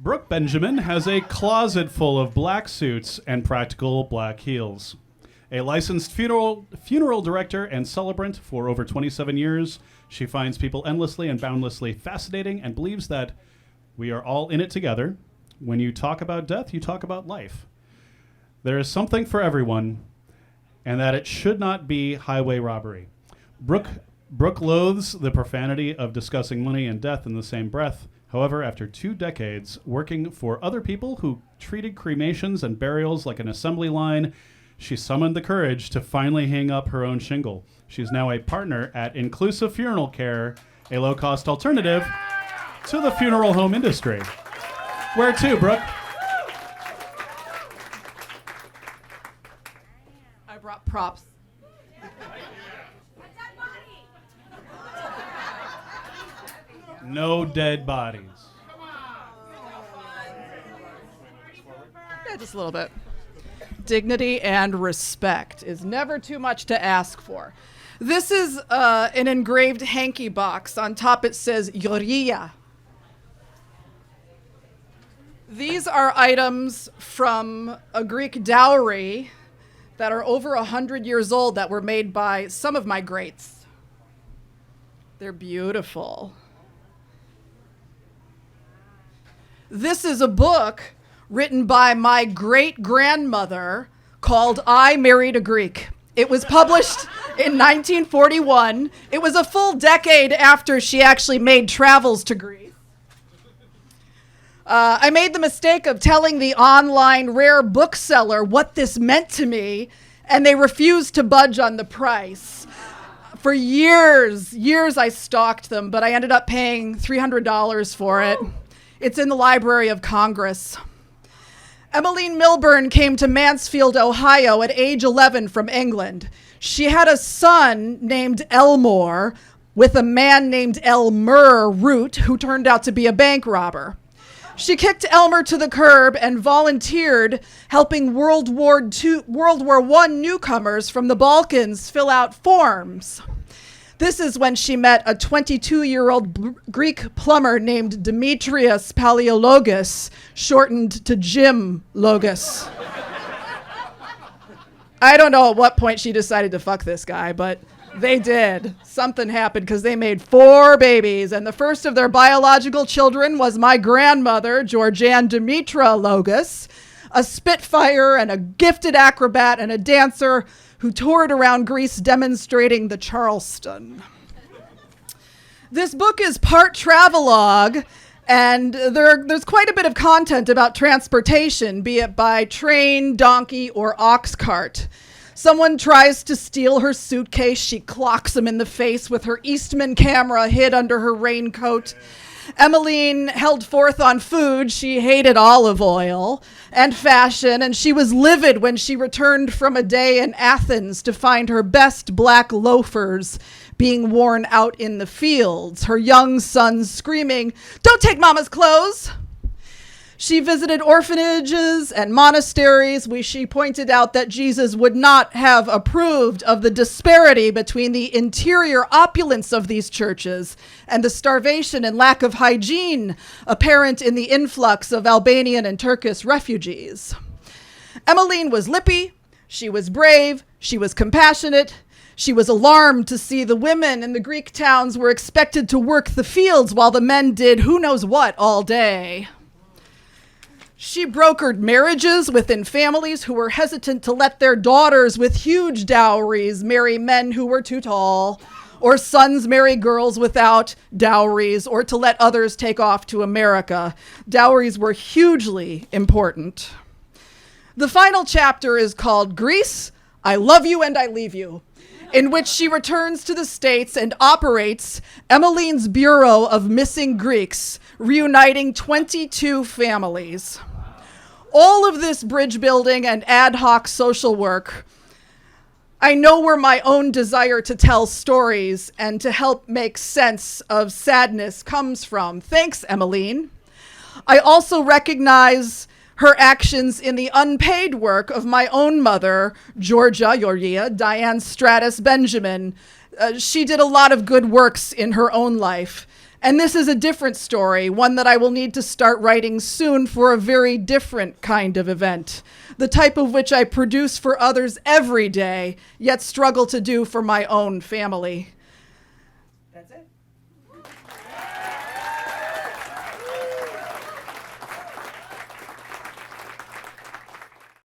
Brooke Benjamin has a closet full of black suits and practical black heels. A licensed funeral director and celebrant for over 27 years, she finds people endlessly and boundlessly fascinating and believes that we are all in it together. When you talk about death, you talk about life. There is something for everyone, and that it should not be highway robbery. Brooke loathes the profanity of discussing money and death in the same breath. However, after 2 decades working for other people who treated cremations and burials like an assembly line, she summoned the courage to finally hang up her own shingle. She's now a partner at Inclusive Funeral Care, a low-cost alternative to the funeral home industry. Where to, Brooke? I brought props. No dead bodies. Yeah, just a little bit. Dignity and respect is never too much to ask for. This is an engraved hanky box. On top it says Yoria. These are items from a Greek dowry that are over 100 years old that were made by some of my greats. They're beautiful. This is a book written by my great-grandmother called I Married a Greek. It was published in 1941. It was a full decade after she actually made travels to Greece. I made the mistake of telling the online rare bookseller what this meant to me, and they refused to budge on the price. For years I stalked them, but I ended up paying $300 for it. It's in the Library of Congress. Emmeline Milburn came to Mansfield, Ohio at age 11 from England. She had a son named Elmore with a man named Elmer Root, who turned out to be a bank robber. She kicked Elmer to the curb and volunteered helping World War I newcomers from the Balkans fill out forms. This is when she met a 22-year-old Greek plumber named Demetrius Paleologus, shortened to Jim Logus. I don't know at what point she decided to fuck this guy, but they did. Something happened because they made 4 babies, and the first of their biological children was my grandmother, Georgianne Demetra Logus, a spitfire and a gifted acrobat and a dancer who toured around Greece demonstrating the Charleston. This book is part travelogue, and there's quite a bit of content about transportation, be it by train, donkey, or ox cart. Someone tries to steal her suitcase. She clocks him in the face with her Eastman camera hid under her raincoat. Emmeline held forth on food. She hated olive oil and fashion, and she was livid when she returned from a day in Athens to find her best black loafers being worn out in the fields, her young sons screaming, "Don't take Mama's clothes!" She visited orphanages and monasteries where she pointed out that Jesus would not have approved of the disparity between the interior opulence of these churches and the starvation and lack of hygiene apparent in the influx of Albanian and Turkish refugees. Emmeline was lippy, she was brave, she was compassionate, she was alarmed to see the women in the Greek towns were expected to work the fields while the men did who knows what all day. She brokered marriages within families who were hesitant to let their daughters with huge dowries marry men who were too tall, or sons marry girls without dowries, or to let others take off to America. Dowries were hugely important. The final chapter is called Greece, I Love You and I Leave You, in which she returns to the States and operates Emmeline's Bureau of Missing Greeks, reuniting 22 families. All of this bridge building and ad hoc social work, I know where my own desire to tell stories and to help make sense of sadness comes from. Thanks, Emmeline. I also recognize her actions in the unpaid work of my own mother, Georgia Yoria Diane Stratus Benjamin, She did a lot of good works in her own life. And this is a different story, one that I will need to start writing soon for a very different kind of event, the type of which I produce for others every day, yet struggle to do for my own family.